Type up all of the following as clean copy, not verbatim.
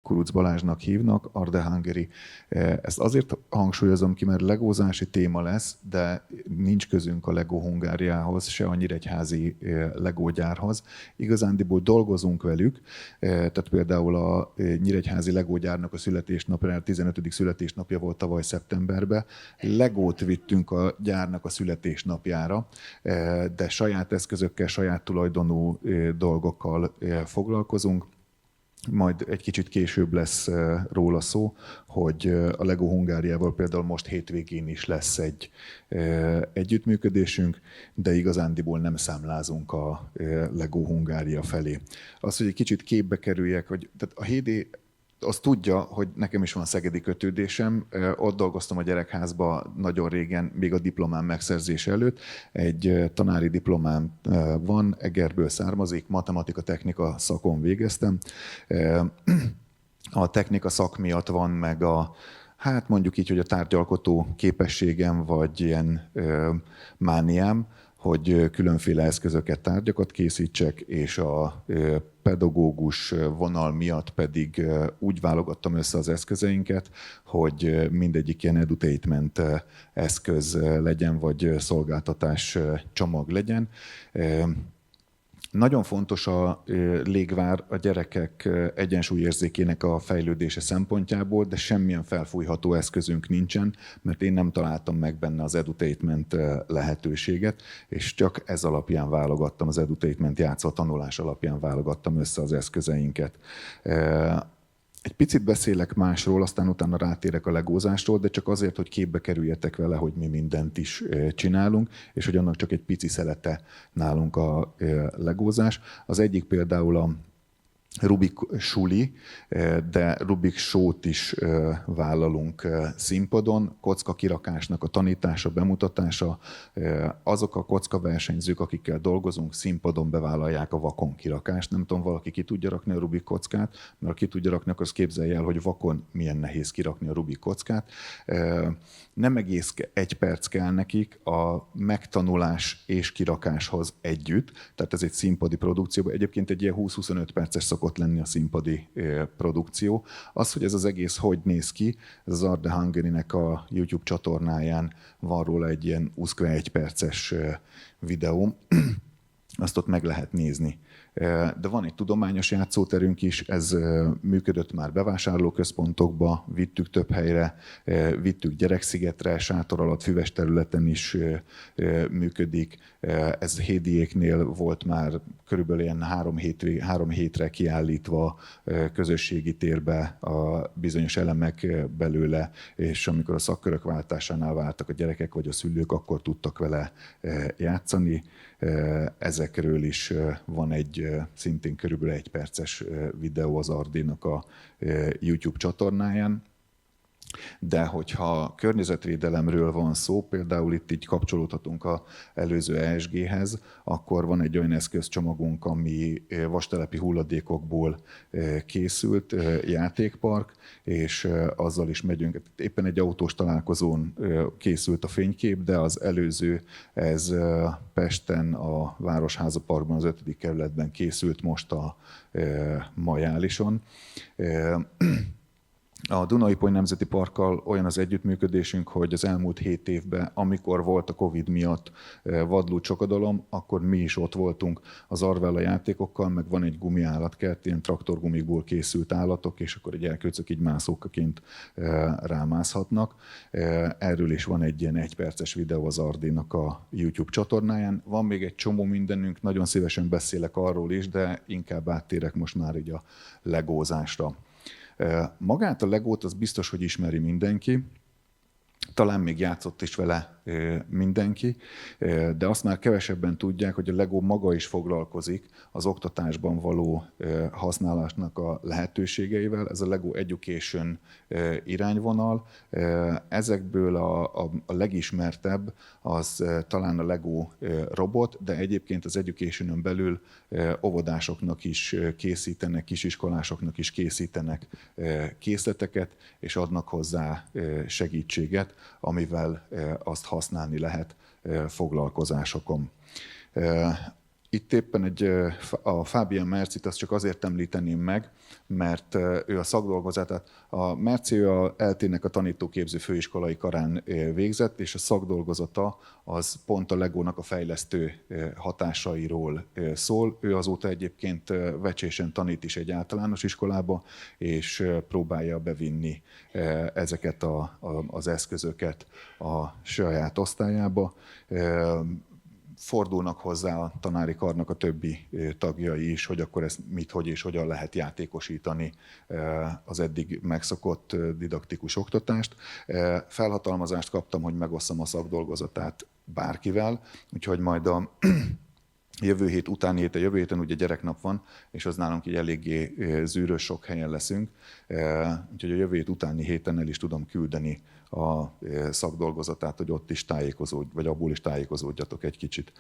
Kuruc Balázsnak hívnak, Art the Hungary. Ezt azért hangsúlyozom ki, mert legózási téma lesz, de nincs közünk a Lego Hungáriához, se a nyíregyházi legógyárhoz. Igazándiból dolgozunk velük, tehát például a nyíregyházi legógyárnak a születésnapja, 15. születésnapja volt tavaly szeptemberben. Legót vittünk a gyárnak a születésnapjára, de saját eszközökkel, saját tulajdonú dolgokkal foglalkozunk. Majd egy kicsit később lesz róla szó, hogy a Lego Hungáriával például most hétvégén is lesz egy együttműködésünk, de igazándiból nem számlázunk a Lego Hungária felé. Az, hogy egy kicsit képbe kerüljek, hogy tehát a HD azt tudja, hogy nekem is van szegedi kötődésem. Ott dolgoztam a gyerekházban nagyon régen, még a diplomám megszerzése előtt. Egy tanári diplomám van, Egerből származik, matematika-technika szakon végeztem. A technika szak miatt van meg hát mondjuk így, hogy a tárgyalkotó képességem, vagy ilyen mániám, hogy különféle eszközöket, tárgyakat készítsek, és a pedagógus vonal miatt pedig úgy válogattam össze az eszközeinket, hogy mindegyik ilyen edutainment eszköz legyen, vagy szolgáltatás csomag legyen. Nagyon fontos a légvár a gyerekek egyensúlyérzékének a fejlődése szempontjából, de semmilyen felfújható eszközünk nincsen, mert én nem találtam meg benne az edutainment lehetőséget, és csak ez alapján válogattam, az edutainment játszó tanulás alapján válogattam össze az eszközeinket. Egy picit beszélek másról, aztán utána rátérek a legózásról, de csak azért, hogy képbe kerüljetek vele, hogy mi mindent is csinálunk, és hogy annak csak egy pici szelete nálunk a legózás. Az egyik például a Rubik suli, de Rubik show-t is vállalunk színpadon. Kocka kirakásnak a tanítása, bemutatása. Azok a kocka versenyzők, akikkel dolgozunk, színpadon bevállalják a vakon kirakást. Nem tudom, valaki ki tudja rakni a Rubik kockát, mert aki tudja rakni, akkor képzelje el, hogy vakon milyen nehéz kirakni a Rubik kockát. Nem egész 1 perc kell nekik a megtanulás és kirakáshoz együtt. Tehát ez egy színpadi produkció. Egyébként egy ilyen 20-25 perces szokott lenni a színpadi produkció. Az, hogy ez az egész hogy néz ki, ez az Art the Hungary-nek a YouTube csatornáján van róla egy ilyen 21 perces videó. Azt ott meg lehet nézni. De van egy tudományos játszóterünk is, ez működött már bevásárlóközpontokba, vittük több helyre, vittük Gyerekszigetre, sátor alatt füves területen is működik. Ez Hédiéknél volt már körülbelül ilyen 3 hétre kiállítva közösségi térbe a bizonyos elemek belőle, és amikor a szakkörök váltásánál váltak a gyerekek vagy a szülők, akkor tudtak vele játszani. Ezekről is van egy szintén körülbelül 1 perces videó az Ardinak a YouTube csatornáján. De hogyha környezetvédelemről van szó, például itt így kapcsolódhatunk az előző ESG-hez, akkor van egy olyan eszközcsomagunk, ami vastelepi hulladékokból készült játékpark, és azzal is megyünk. Éppen egy autós találkozón készült a fénykép, de az előző, ez Pesten, a Városháza Parkban, az 5. kerületben készült most a Majálison. A Duna-Ipoly Nemzeti Parkkal olyan az együttműködésünk, hogy az elmúlt 7 évben, amikor volt a Covid miatt vadló csokadalom, akkor mi is ott voltunk az Arvella játékokkal, meg van egy gumiállatkert, ilyen traktorgumikból készült állatok, és akkor egy elkölcök így mászókaként rámászhatnak. Erről is van egy ilyen 1 perces videó az Ardinak a YouTube csatornáján. Van még egy csomó mindenünk, nagyon szívesen beszélek arról is, de inkább áttérek most már így a legózásra. Magát a Legót az biztos, hogy ismeri mindenki, talán még játszott is vele mindenki, de azt már kevesebben tudják, hogy a Lego maga is foglalkozik az oktatásban való használásnak a lehetőségeivel. Ez a Lego Education irányvonal. Ezekből a legismertebb az talán a Lego robot, de egyébként az Education-ön belül óvodásoknak is készítenek, kisiskolásoknak is készítenek készleteket, és adnak hozzá segítséget, amivel azt használni lehet foglalkozásokon. Itt éppen a Fabian Mercit azt csak azért említeném meg, mert ő a szakdolgozatát, a Merci a ELTE-nek a tanítóképző főiskolai karán végzett, és a szakdolgozata az pont a Legónak a fejlesztő hatásairól szól. Ő azóta egyébként vecsésen tanít is egy általános iskolába, és próbálja bevinni ezeket az eszközöket a saját osztályába. Fordulnak hozzá a tanári karnak a többi tagjai is, hogy akkor ezt mit, hogy és hogyan lehet játékosítani az eddig megszokott didaktikus oktatást. Felhatalmazást kaptam, hogy megosszam a szakdolgozatát bárkivel, úgyhogy majd a jövő héten ugye gyereknap van, és az nálunk így eléggé zűrös, sok helyen leszünk, úgyhogy a jövő hét utáni héten el is tudom küldeni a szakdolgozatát, hogy ott is vagy abból is tájékozódjatok egy kicsit.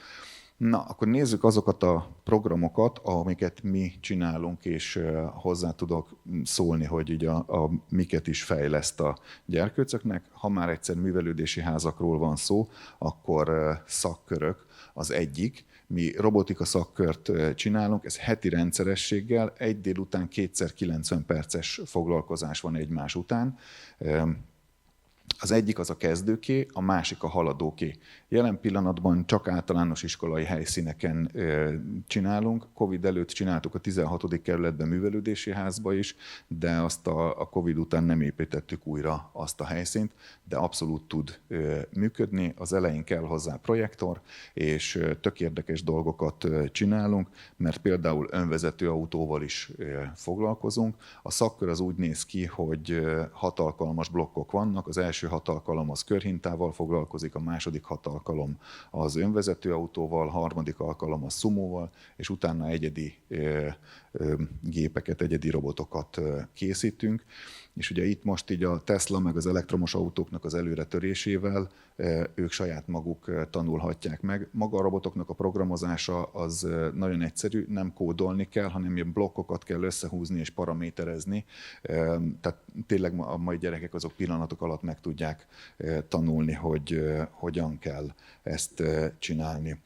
Na, akkor nézzük azokat a programokat, amiket mi csinálunk, és hozzá tudok szólni, hogy így a miket is fejleszt a gyerkőcöknek. Ha már egyszer művelődési házakról van szó, akkor szakkörök az egyik. Mi robotika szakkört csinálunk, ez heti rendszerességgel, egy délután 2x 90 perces foglalkozás van egymás után. Az egyik az a kezdőké, a másik a haladóké. Jelen pillanatban csak általános iskolai helyszíneken csinálunk. Covid előtt csináltuk a 16. kerületben művelődési házba is, de azt a Covid után nem építettük újra azt a helyszínt, de abszolút tud működni. Az elején kell hozzá projektor, és tök érdekes dolgokat csinálunk, mert például önvezető autóval is foglalkozunk. A szakkör az úgy néz ki, hogy 6 alkalmas blokkok vannak. Az első 6 alkalom az körhintával foglalkozik, a második 6 alkalom az önvezető autóval, harmadik alkalom a szumóval, és utána egyedi gépeket, egyedi robotokat készítünk. És ugye itt most így a Tesla meg az elektromos autóknak az előretörésével ők saját maguk tanulhatják meg. Maga a robotoknak a programozása az nagyon egyszerű, nem kódolni kell, hanem ilyen blokkokat kell összehúzni és paraméterezni. Tehát tényleg a mai gyerekek azok pillanatok alatt meg tudják tanulni, hogy hogyan kell ezt csinálni.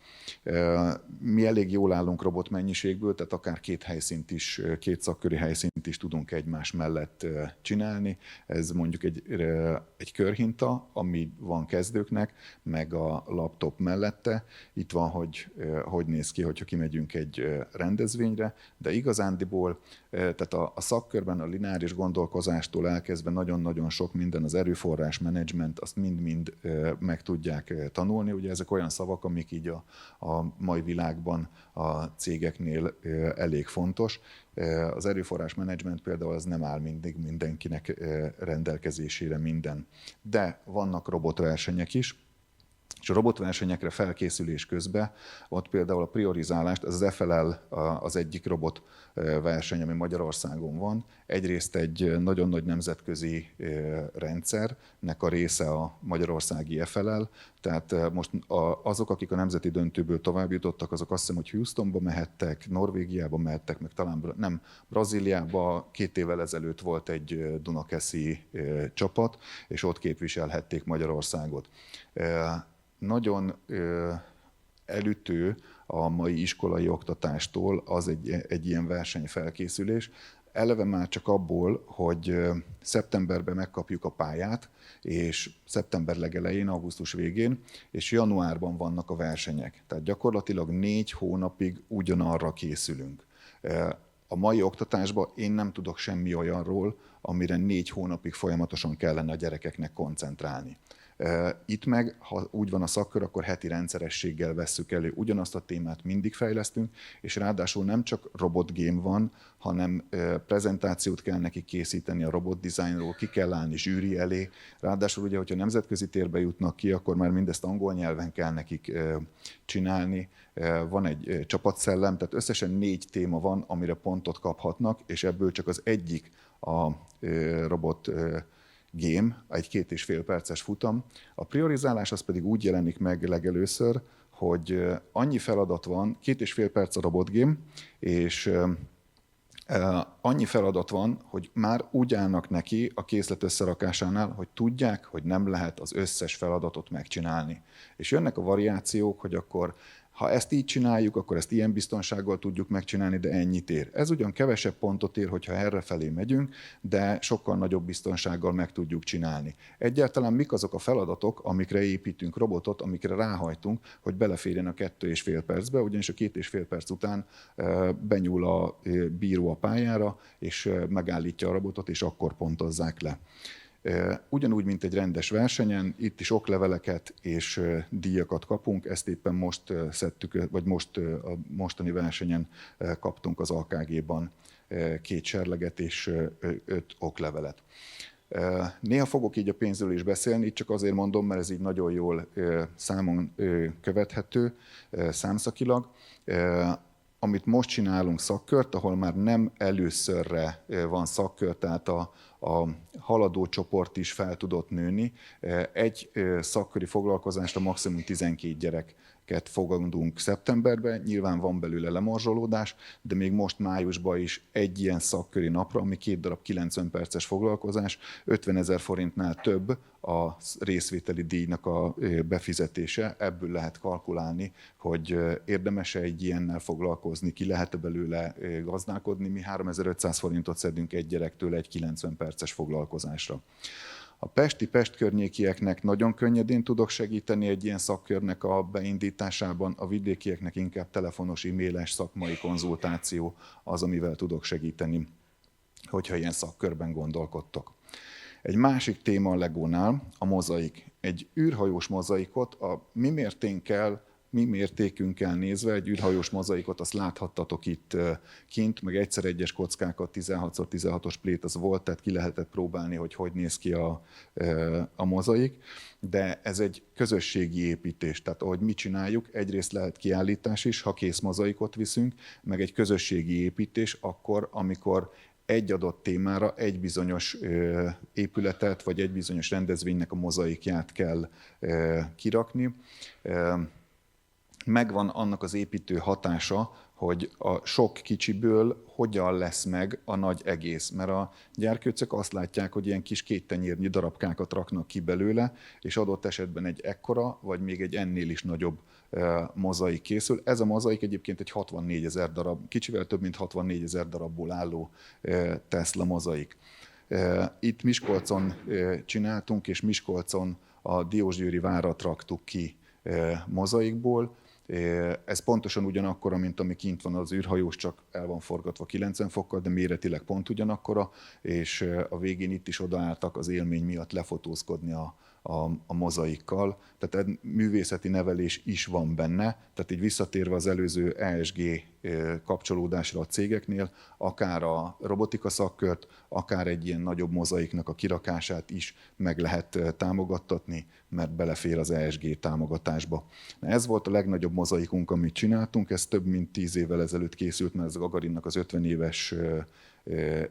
Mi elég jól állunk robotmennyiségből, tehát akár két szakköri helyszínt is tudunk egymás mellett csinálni. Ez mondjuk egy körhinta, ami van kezdőknek, meg a laptop mellette. Itt van, hogy néz ki, hogyha kimegyünk egy rendezvényre, de igazándiból, tehát a szakkörben a lineáris gondolkozástól elkezdve nagyon-nagyon sok minden, az erőforrás menedzsment, azt mind-mind meg tudják tanulni. Ugye ezek olyan szavak, amik így a mai világban a cégeknél elég fontos. Az erőforrás menedzsment például az nem áll mindig mindenkinek rendelkezésére minden. De vannak robotversenyek is, és a robotversenyekre felkészülés közben ott például a priorizálást, ez az FLL az egyik robotverseny, ami Magyarországon van. Egyrészt egy nagyon nagy nemzetközi rendszernek a része a magyarországi FLL, tehát most azok, akik a nemzeti döntőből tovább jutottak, azok azt hiszem, hogy Houstonba mehettek, Norvégiába mehettek, meg talán nem, Brazíliába 2 évvel ezelőtt volt egy Dunakeszi csapat, és ott képviselhették Magyarországot. Nagyon elütő a mai iskolai oktatástól az egy ilyen versenyfelkészülés. Eleve már csak abból, hogy szeptemberben megkapjuk a pályát, és szeptember legelején, augusztus végén, és januárban vannak a versenyek. Tehát gyakorlatilag 4 hónapig ugyanarra készülünk. A mai oktatásban én nem tudok semmi olyanról, amire 4 hónapig folyamatosan kellene a gyerekeknek koncentrálni. Itt meg, ha úgy van a szakkör, akkor heti rendszerességgel vesszük elő. Ugyanazt a témát mindig fejlesztünk, és ráadásul nem csak robotgame van, hanem prezentációt kell neki készíteni a robot designról, ki kell állni zsűri elé. Ráadásul ugye, hogyha nemzetközi térbe jutnak ki, akkor már mindezt angol nyelven kell nekik csinálni. Van egy csapatszellem, tehát összesen 4 téma van, amire pontot kaphatnak, és ebből csak az egyik a robot game, egy 2,5 perces futam. A priorizálás az pedig úgy jelenik meg legelőször, hogy annyi feladat van, 2,5 perc a robot game, és annyi feladat van, hogy már úgy állnak neki a készlet összerakásánál, hogy tudják, hogy nem lehet az összes feladatot megcsinálni. És jönnek a variációk, hogy akkor Ha ezt így csináljuk, akkor ezt ilyen biztonsággal tudjuk megcsinálni, de ennyit ér. Ez ugyan kevesebb pontot ér, hogyha errefelé megyünk, de sokkal nagyobb biztonsággal meg tudjuk csinálni. Egyáltalán mik azok a feladatok, amikre építünk robotot, amikre ráhajtunk, hogy beleférjen a 2,5 percbe, ugyanis a 2,5 perc után benyúl a bíró a pályára, és megállítja a robotot, és akkor pontozzák le. Ugyanúgy, mint egy rendes versenyen, itt is okleveleket és díjakat kapunk, ezt éppen most szedtük, vagy a mostani versenyen kaptunk az AKG-ban 2 serleget és 5 oklevelet. Néha fogok így a pénzről is beszélni, itt csak azért mondom, mert ez így nagyon jól számon követhető számszakilag. Amit most csinálunk szakkört, ahol már nem előszörre van szakkör, tehát a haladó csoport is fel tudott nőni. Egy szakköri foglalkozást a maximum 12 gyereket fogadunk szeptemberben, nyilván van belőle lemorzsolódás, de még most májusban is egy ilyen szakköri napra, ami 2 darab 90 perces foglalkozás, 50 000 forintnál több a részvételi díjnak a befizetése, ebből lehet kalkulálni, hogy érdemes-e egy ilyennel foglalkozni, ki lehet-e belőle gazdálkodni. Mi 3500 forintot szedünk egy gyerektől egy 90 perces foglalkozásra. A Pest környékieknek nagyon könnyedén tudok segíteni egy ilyen szakkörnek a beindításában, a vidékieknek inkább telefonos, e-mailes szakmai konzultáció az, amivel tudok segíteni, hogyha ilyen szakkörben gondolkodtok. Egy másik téma a Legónál a mozaik. Egy űrhajós mozaikot a mi mértékünkkel nézve, egy űrhajós mozaikot azt láthattatok itt kint, meg egyszer egyes kockákat, 16x16-os plét az volt, tehát ki lehetett próbálni, hogy néz ki a mozaik. De ez egy közösségi építés, tehát ahogy mi csináljuk, egyrészt lehet kiállítás is, ha kész mozaikot viszünk, meg egy közösségi építés akkor, amikor egy adott témára egy bizonyos épületet, vagy egy bizonyos rendezvénynek a mozaikját kell kirakni. Megvan annak az építő hatása, hogy a sok kicsiből hogyan lesz meg a nagy egész. Mert a gyerkőcök azt látják, hogy ilyen kis 2 tenyérnyi darabkákat raknak ki belőle, és adott esetben egy ekkora, vagy még egy ennél is nagyobb mozaik készül. Ez a mozaik egyébként egy 64 000 darab, kicsivel több mint 64 000 darabból álló Tesla mozaik. Itt Miskolcon csináltunk, és Miskolcon a Diósgyőri várat raktuk ki mozaikból. Ez pontosan ugyanakkora, mint ami kint van az űrhajós, csak el van forgatva 90 fokkal, de méretileg pont ugyanakkora, és a végén itt is odaálltak az élmény miatt lefotózkodni a mozaikkal. Tehát művészeti nevelés is van benne, tehát így visszatérve az előző ESG kapcsolódásra a cégeknél, akár a robotika szakkört, akár egy ilyen nagyobb mozaiknak a kirakását is meg lehet támogattatni, mert belefér az ESG támogatásba. Ez volt a legnagyobb mozaikunk, amit csináltunk, ez több mint 10 évvel ezelőtt készült, mert ez a Gagarinnak az 50 éves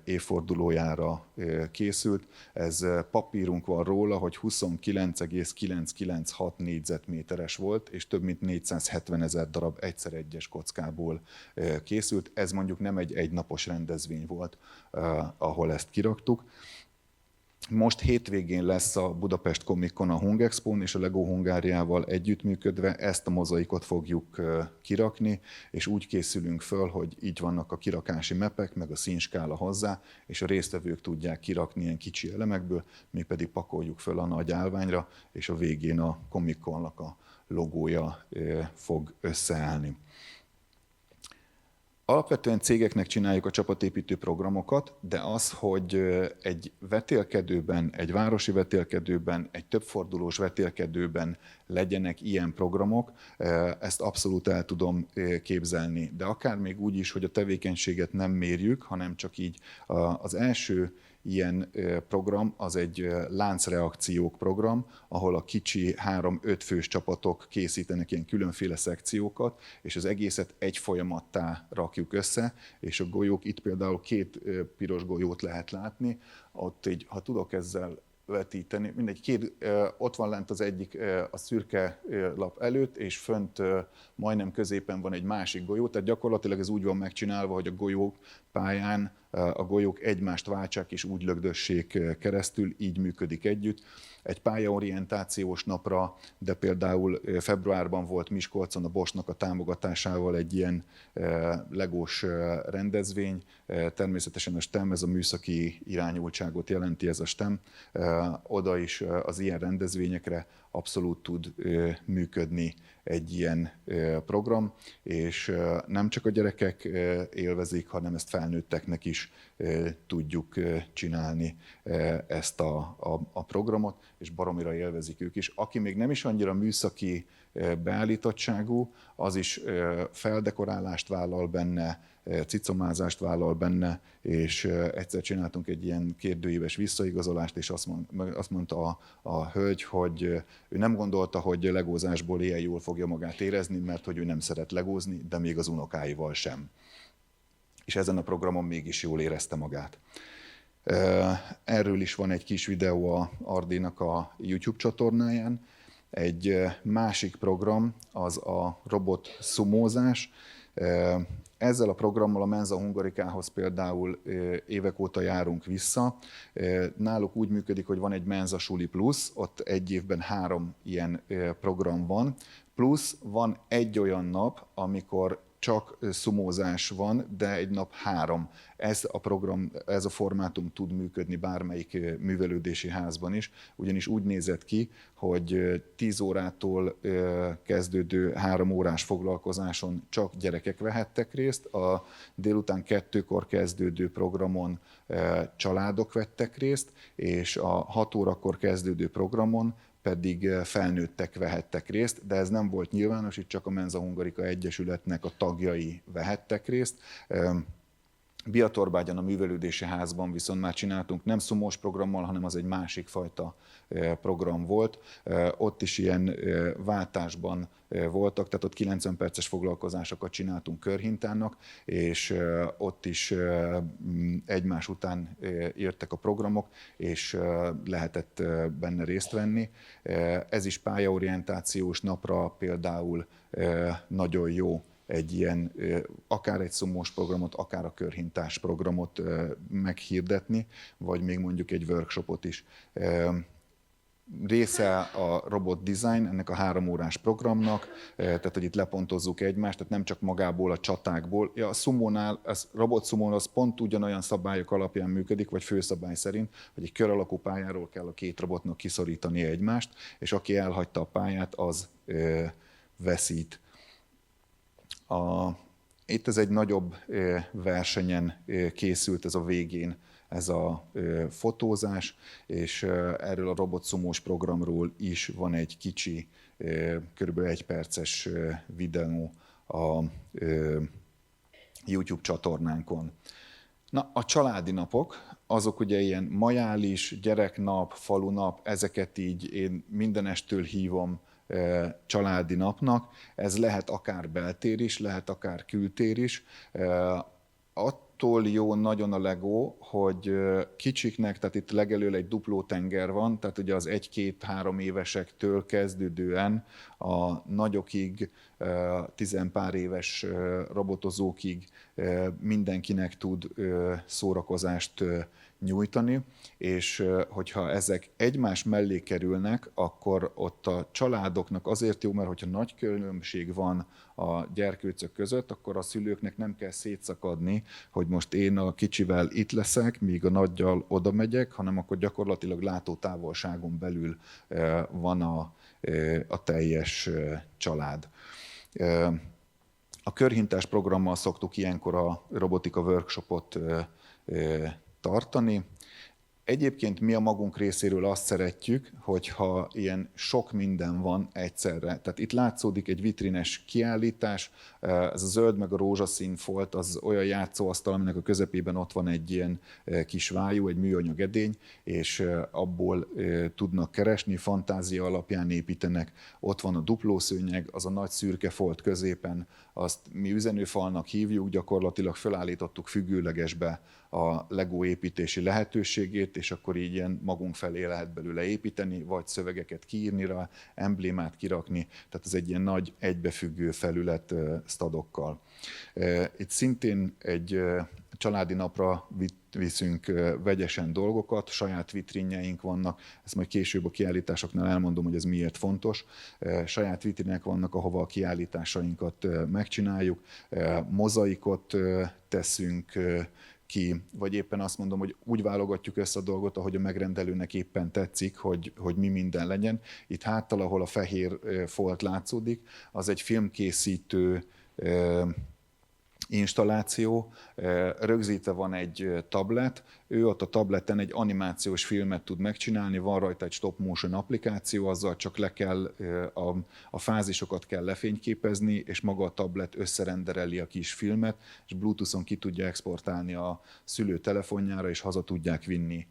évfordulójára készült. Ez papírunk van róla, hogy 29,996 négyzetméteres volt, és több mint 470 000 darab egyszer egyes kockából készült. Ez mondjuk nem egy egynapos rendezvény volt, ahol ezt kiraktuk. Most hétvégén lesz a Budapest Comic Con a Hung Expón, és a Lego Hungáriával együttműködve ezt a mozaikot fogjuk kirakni, és úgy készülünk föl, hogy így vannak a kirakási mapek, meg a színskála hozzá, és a résztvevők tudják kirakni ilyen kicsi elemekből, mi pedig pakoljuk föl a nagy állványra, és a végén a Comic Connak a logója fog összeállni. Alapvetően cégeknek csináljuk a csapatépítő programokat, de az, hogy egy vetélkedőben, egy városi vetélkedőben, egy többfordulós vetélkedőben legyenek ilyen programok, ezt abszolút el tudom képzelni. De akár még úgy is, hogy a tevékenységet nem mérjük, hanem csak így az első ilyen program, az egy láncreakciók program, ahol a kicsi 3-5 fős csapatok készítenek ilyen különféle szekciókat, és az egészet egy folyamattá rakjuk össze, és a golyók, itt például 2 piros golyót lehet látni, ott így, ha tudok ezzel vetíteni, mindegy, ott van lent az egyik a szürke lap előtt, és fönt majdnem középen van egy másik golyó, tehát gyakorlatilag ez úgy van megcsinálva, hogy a golyók pályán a golyók egymást váltsák és úgy lögdössék keresztül, így működik együtt. Egy pályaorientációs napra, de például februárban volt Miskolcon a Boschnak a támogatásával egy ilyen legós rendezvény. Természetesen a STEM, ez a műszaki irányultságot jelenti ez a STEM. Oda is az ilyen rendezvényekre abszolút tud működni egy ilyen program, és nem csak a gyerekek élvezik, hanem ezt felnőtteknek is tudjuk csinálni ezt a programot, és baromira élvezik ők is. Aki még nem is annyira műszaki beállítottságú, az is feldekorálást vállal benne, cicomázást vállal benne, és egyszer csináltunk egy ilyen kérdőíves visszaigazolást, és azt mondta a hölgy, hogy ő nem gondolta, hogy legózásból ilyen jól fogja magát érezni, mert hogy ő nem szeret legózni, de még az unokáival sem. És ezen a programon mégis jól érezte magát. Erről is van egy kis videó a Ardinak a YouTube csatornáján. Egy másik program az a robot szumózás. Ezzel a programmal a Mensa Hungarikához például évek óta járunk vissza. Náluk úgy működik, hogy van egy Mensa Suli Plus, ott egy évben 3 ilyen program van, plusz van egy olyan nap, amikor csak szumózás van, de egy nap 3. Ez a program, ez a formátum tud működni bármelyik művelődési házban is, ugyanis úgy nézett ki, hogy 10 órától kezdődő 3 órás foglalkozáson csak gyerekek vehettek részt, a délután 2-kor kezdődő programon családok vettek részt, és a 6 órakor kezdődő programon pedig felnőttek vehettek részt, de ez nem volt nyilvános, itt csak a Mensa Hungarika Egyesületnek a tagjai vehettek részt. Biatorbágyon a művelődési házban viszont már csináltunk nem szumós programmal, hanem az egy másik fajta program volt. Ott is ilyen váltásban voltak, tehát ott 90 perces foglalkozásokat csináltunk körhintának, és ott is egymás után értek a programok, és lehetett benne részt venni. Ez is pályaorientációs napra például nagyon jó egy ilyen, akár egy szumós programot, akár a körhintás programot meghirdetni, vagy még mondjuk egy workshopot is. Része a robot design ennek a 3 órás programnak, tehát hogy itt lepontozzuk egymást, tehát nem csak magából a csatákból. Ja, a szumónál, a robot szumón az pont ugyanolyan szabályok alapján működik, vagy főszabály szerint, hogy egy kör alakú pályáról kell a 2 robotnak kiszorítani egymást, és aki elhagyta a pályát, az veszít. Itt ez egy nagyobb versenyen készült ez a végén, ez a fotózás, és erről a robotszumós programról is van egy kicsi, kb. 1 perces videó a YouTube csatornánkon. Na, a családi napok, azok ugye ilyen majális, gyereknap, falunap, ezeket így én mindenestől hívom családi napnak. Ez lehet akár beltér is, lehet akár kültér is. Attól jó nagyon a Lego, hogy kicsiknek, tehát itt legelől egy dupló tenger van, tehát ugye az 1-2-3 évesektől kezdődően a nagyokig, 10 pár éves robotozókig mindenkinek tud szórakozást nyújtani, és hogyha ezek egymás mellé kerülnek, akkor ott a családoknak azért jó, mert hogyha nagy különbség van a gyerkőcök között, akkor a szülőknek nem kell szétszakadni, hogy most én a kicsivel itt leszek, míg a nagyjal oda megyek, hanem akkor gyakorlatilag látótávolságon belül van a teljes család. A körhintás programmal szoktuk ilyenkor a robotika workshopot tartani. Egyébként mi a magunk részéről azt szeretjük, hogyha ilyen sok minden van egyszerre. Tehát itt látszódik egy vitrines kiállítás, ez a zöld meg a rózsaszín folt, az olyan játszóasztal, aminek a közepében ott van egy ilyen kis vájú, egy műanyag edény, és abból tudnak keresni, fantázia alapján építenek. Ott van a duplószőnyeg, az a nagy szürke folt középen, azt mi üzenőfalnak hívjuk, gyakorlatilag felállítottuk függőlegesbe a Lego építési lehetőségét, és akkor így ilyen magunk felé lehet belőle építeni, vagy szövegeket kiírni rá, emblémát kirakni, tehát ez egy ilyen nagy egybefüggő felület stadokkal. Itt szintén egy családi napra viszünk vegyesen dolgokat, saját vitrínjeink vannak, ezt majd később a kiállításoknál elmondom, hogy ez miért fontos. Saját vitrinek vannak, ahova a kiállításainkat megcsináljuk, mozaikot teszünk ki, vagy éppen azt mondom, hogy úgy válogatjuk össze a dolgot, ahogy a megrendelőnek éppen tetszik, hogy mi minden legyen. Itt háttal, ahol a fehér folt látszódik, az egy filmkészítő installáció, rögzítve van egy tablet, ő ott a tableten egy animációs filmet tud megcsinálni, van rajta egy stop motion applikáció, azzal csak le kell, a fázisokat kell lefényképezni, és maga a tablet összerendereli a kis filmet, és Bluetooth-on ki tudja exportálni a szülő telefonjára, és haza tudják vinni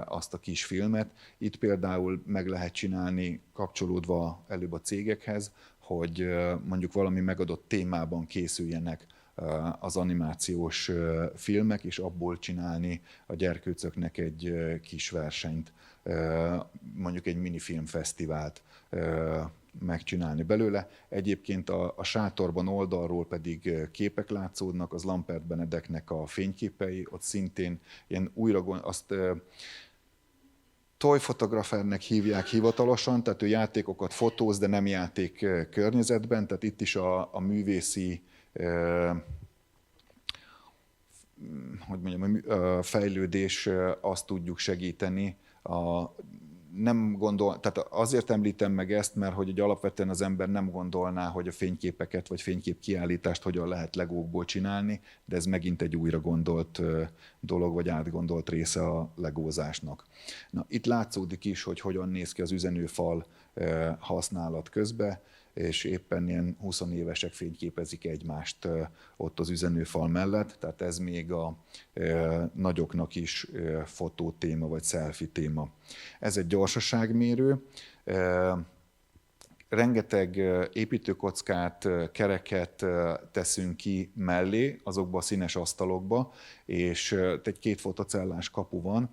azt a kis filmet. Itt például meg lehet csinálni, kapcsolódva előbb a cégekhez, hogy mondjuk valami megadott témában készüljenek az animációs filmek, és abból csinálni a gyerkőcöknek egy kis versenyt, mondjuk egy minifilmfesztivált megcsinálni belőle. Egyébként a sátorban oldalról pedig képek látszódnak, az Lampert Benedeknek a fényképei, ott szintén ilyen azt toy fotografernek hívják hivatalosan, tehát ő játékokat fotóz, de nem játék környezetben, tehát itt is a művészi hogy mondjam, a fejlődés azt tudjuk segíteni. Tehát azért említem meg ezt, mert hogy alapvetően az ember nem gondolná, hogy a fényképeket vagy fényképkiállítást hogyan lehet legókból csinálni, de ez megint egy újra gondolt dolog, vagy átgondolt része a legózásnak. Na, itt látszódik is, hogy hogyan néz ki az üzenőfal használat közben, és éppen ilyen 20 évesek fényképezik egymást ott az üzenőfal mellett, tehát ez még a nagyoknak is fotótéma vagy selfie téma. Ez egy gyorsaságmérő. Rengeteg építőkockát, kereket teszünk ki mellé, azokba a színes asztalokba, és egy 2 fotocellás kapu van.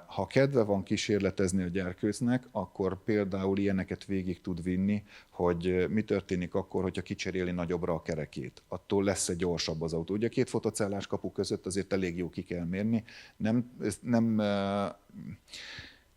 Ha kedve van kísérletezni a gyerkőcnek, akkor például ilyeneket végig tud vinni, hogy mi történik akkor, hogyha kicseréli nagyobbra a kerekét. Attól lesz egy gyorsabb az autó. Ugye 2 fotocellás kapu között azért elég jó ki kell mérni.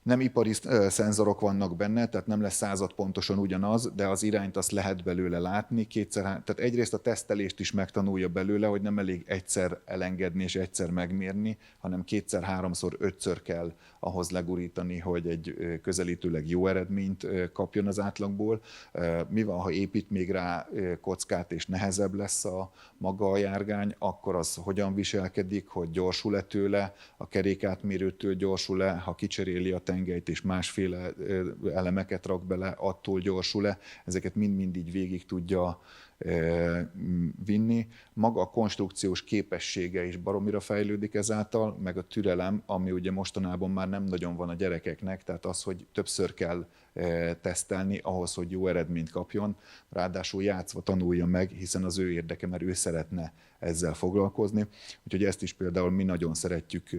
Nem ipari szenzorok vannak benne, tehát nem lesz századpontosan ugyanaz, de az irányt azt lehet belőle látni. Tehát egyrészt a tesztelést is megtanulja belőle, hogy nem elég egyszer elengedni és egyszer megmérni, hanem 2-szer, 3-szor, 5-ször kell ahhoz legurítani, hogy egy közelítőleg jó eredményt kapjon az átlagból. Mi van, ha épít még rá kockát és nehezebb lesz a maga a járgány, akkor az hogyan viselkedik, hogy gyorsul-e tőle, a kerékátmérőtől gyorsul-e, ha kicseréli a tengelyt és másféle elemeket rak bele, attól gyorsul-e, ezeket mind-mind így végig tudja vinni. Maga a konstrukciós képessége is baromira fejlődik ezáltal, meg a türelem, ami ugye mostanában már nem nagyon van a gyerekeknek, tehát az, hogy többször kell tesztelni ahhoz, hogy jó eredményt kapjon, ráadásul játszva tanulja meg, hiszen az ő érdeke, mert ő szeretne ezzel foglalkozni. Úgyhogy ezt is például mi nagyon szeretjük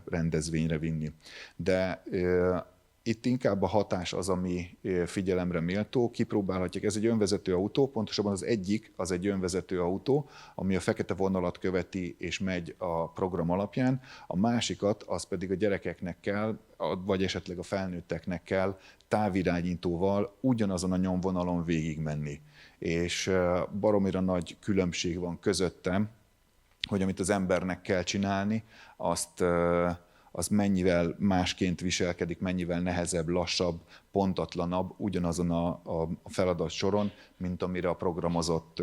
rendezvényre vinni. De itt inkább a hatás az, ami figyelemre méltó, kipróbálhatják. Ez egy önvezető autó, pontosabban az egyik az egy önvezető autó, ami a fekete vonalat követi és megy a program alapján, a másikat az pedig a gyerekeknek kell, vagy esetleg a felnőtteknek kell távirányítóval ugyanazon a nyomvonalon végigmenni. És baromira nagy különbség van közöttem, hogy amit az embernek kell csinálni, az mennyivel másként viselkedik, mennyivel nehezebb, lassabb, pontatlanabb ugyanazon a feladat soron, mint amire a programozott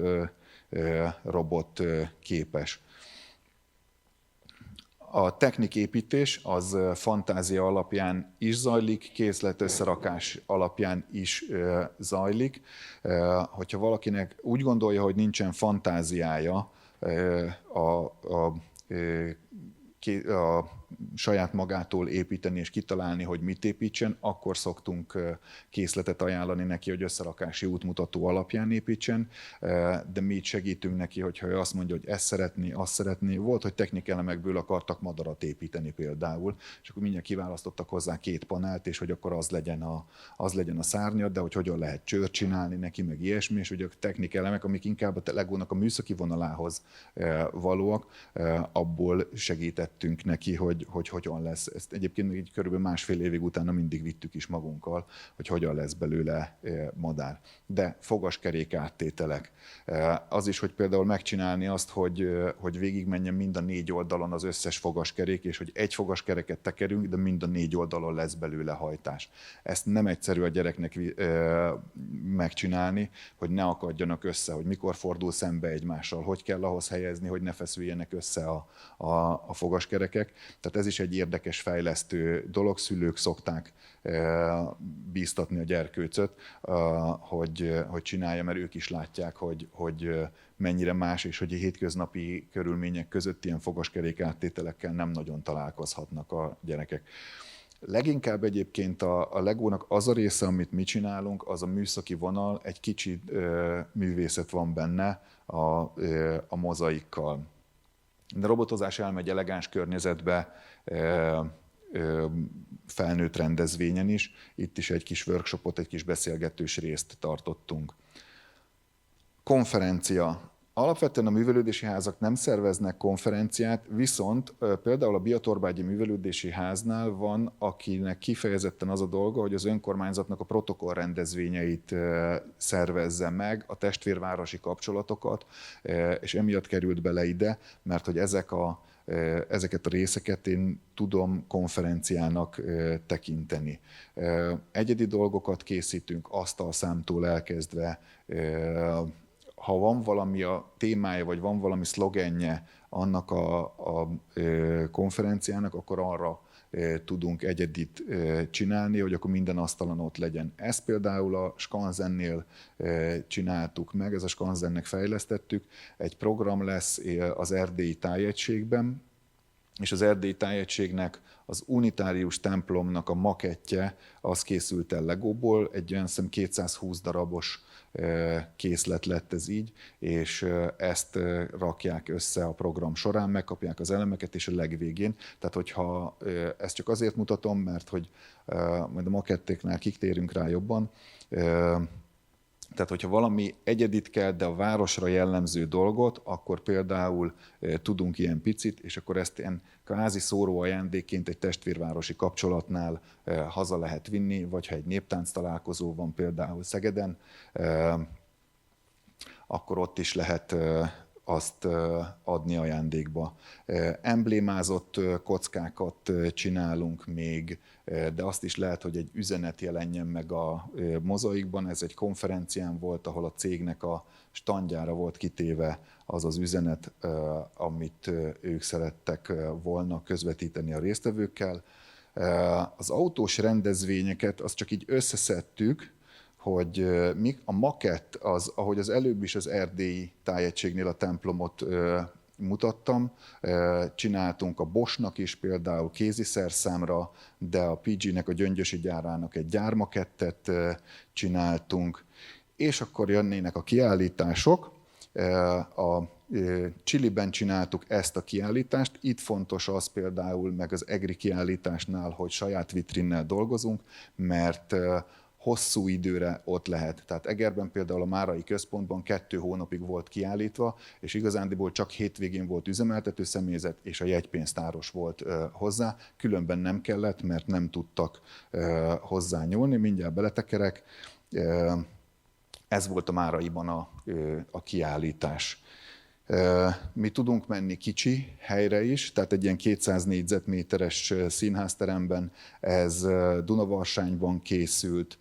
robot képes. A techniképítés az fantázia alapján is zajlik, készletösszerakás alapján is zajlik. Hogyha valakinek úgy gondolja, hogy nincsen fantáziája a saját magától építeni és kitalálni, hogy mit építsen, akkor szoktunk készletet ajánlani neki, hogy összerakási útmutató alapján építsen, de mi így segítünk neki, hogyha ő azt mondja, hogy ezt szeretné, azt szeretné. Volt, hogy technikelemekből akartak madarat építeni például, és akkor mindjárt kiválasztottak hozzá 2 panelt, és hogy akkor az legyen a szárnya, de hogy hogyan lehet csőrt csinálni neki, meg ilyesmi, és ugye a technikelemek, amik inkább a Legónak a műszaki vonalához valóak, abból segítettünk neki, hogy hogyan lesz. Ezt egyébként így körülbelül 1,5 évig utána mindig vittük is magunkkal, hogy hogyan lesz belőle madár. De fogaskerék áttételek. Az is, hogy például megcsinálni azt, hogy végigmenjen mind a 4 oldalon az összes fogaskerék, és hogy egy fogaskereket tekerünk, de mind a 4 oldalon lesz belőle hajtás. Ezt nem egyszerű a gyereknek megcsinálni, hogy ne akadjanak össze, hogy mikor fordul szembe egymással, hogy kell ahhoz helyezni, hogy ne feszüljenek össze a fogaskerekek. Tehát ez is egy érdekes, fejlesztő dolog. Szülők szokták bíztatni a gyerkőcöt, hogy csinálja, mert ők is látják, hogy mennyire más, és hogy a hétköznapi körülmények között ilyen fogaskerék áttételekkel nem nagyon találkozhatnak a gyerekek. Leginkább egyébként a Legónak az a része, amit mi csinálunk, az a műszaki vonal, egy kicsi művészet van benne a mozaikkal. De a robotozás elmegy elegáns környezetbe, felnőtt rendezvényen is. Itt is egy kis workshopot, egy kis beszélgetős részt tartottunk. Konferencia. Alapvetően a művelődési házak nem szerveznek konferenciát, viszont például a Biatorbágyi Művelődési Háznál van, akinek kifejezetten az a dolga, hogy az önkormányzatnak a protokoll rendezvényeit szervezze meg, a testvérvárosi kapcsolatokat, és emiatt került bele ide, mert hogy ezeket a részeket én tudom konferenciának tekinteni. Egyedi dolgokat készítünk, asztalszámtól elkezdve, ha van valami a témája, vagy van valami szlogenje annak a konferenciának, akkor arra tudunk egyedit csinálni, hogy akkor minden asztalon ott legyen. Ezt például a Skanzennél csináltuk meg, ez a Skanzennek fejlesztettük. Egy program lesz az erdélyi tájegységben, és az erdélyi tájegységnek az unitárius templomnak a makettje, az készült el Legóból, egy olyan 220 darabos készlet lett ez így, és ezt rakják össze a program során, megkapják az elemeket, és a legvégén. Tehát, hogyha ezt csak azért mutatom, mert hogy majd a makettéknál kitérünk rá jobban, tehát, hogyha valami egyedit kell, de a városra jellemző dolgot, akkor például tudunk ilyen picit, és akkor ezt ilyen kvázi szóró ajándékként egy testvérvárosi kapcsolatnál haza lehet vinni, vagy ha egy néptánc találkozó van például Szegeden, akkor ott is lehet azt adni ajándékba. Emblémázott kockákat csinálunk még, de azt is lehet, hogy egy üzenet jelenjen meg a mozaikban. Ez egy konferencián volt, ahol a cégnek a standjára volt kitéve az az üzenet, amit ők szerettek volna közvetíteni a résztvevőkkel. Az autós rendezvényeket azt csak így összeszedtük, hogy a makett, az, ahogy az előbb is az erdélyi tájegységnél a templomot mutattam, csináltunk a Boschnak is például kéziszerszámra, de a PG-nek, a Gyöngyösi gyárának egy gyármakettet csináltunk, és akkor jönnének a kiállítások. A Chiliben csináltuk ezt a kiállítást, itt fontos az például, meg az EGRI kiállításnál, hogy saját vitrinnel dolgozunk, mert hosszú időre ott lehet. Tehát Egerben például a Márai Központban 2 hónapig volt kiállítva, és igazándiból csak hétvégén volt üzemeltető személyzet, és a jegypénztáros volt hozzá. Különben nem kellett, mert nem tudtak hozzá nyúlni. Mindjárt beletekerek. Ez volt a Máraiban a kiállítás. Mi tudunk menni kicsi helyre is, tehát egy ilyen 200 négyzetméteres színházteremben, ez Dunavarsányban készült,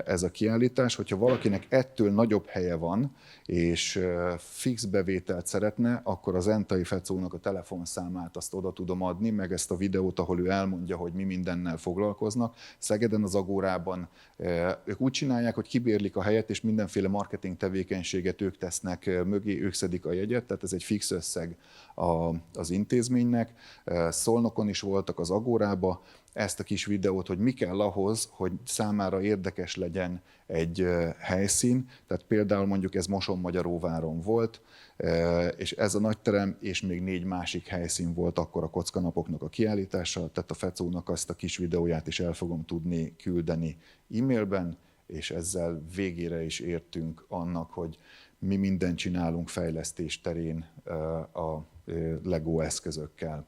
ez a kiállítás. Hogyha valakinek ettől nagyobb helye van, és fix bevételt szeretne, akkor az Entai Fecónak a telefonszámát azt oda tudom adni, meg ezt a videót, ahol ő elmondja, hogy mi mindennel foglalkoznak. Szegeden az Agórában ők úgy csinálják, hogy kibérlik a helyet, és mindenféle marketing tevékenységet ők tesznek mögé, ők szedik a jegyet, tehát ez egy fix összeg az intézménynek. Szolnokon is voltak, az Agórába, ezt a kis videót, hogy mi kell ahhoz, hogy számára érdekes legyen egy helyszín. Tehát például mondjuk ez Mosonmagyaróváron volt, és ez a nagyterem, és még 4 másik helyszín volt akkor a kockanapoknak a kiállítása, tehát a Fecónak azt a kis videóját is el fogom tudni küldeni e-mailben, és ezzel végére is értünk annak, hogy mi mindent csinálunk fejlesztés terén a LEGO eszközökkel.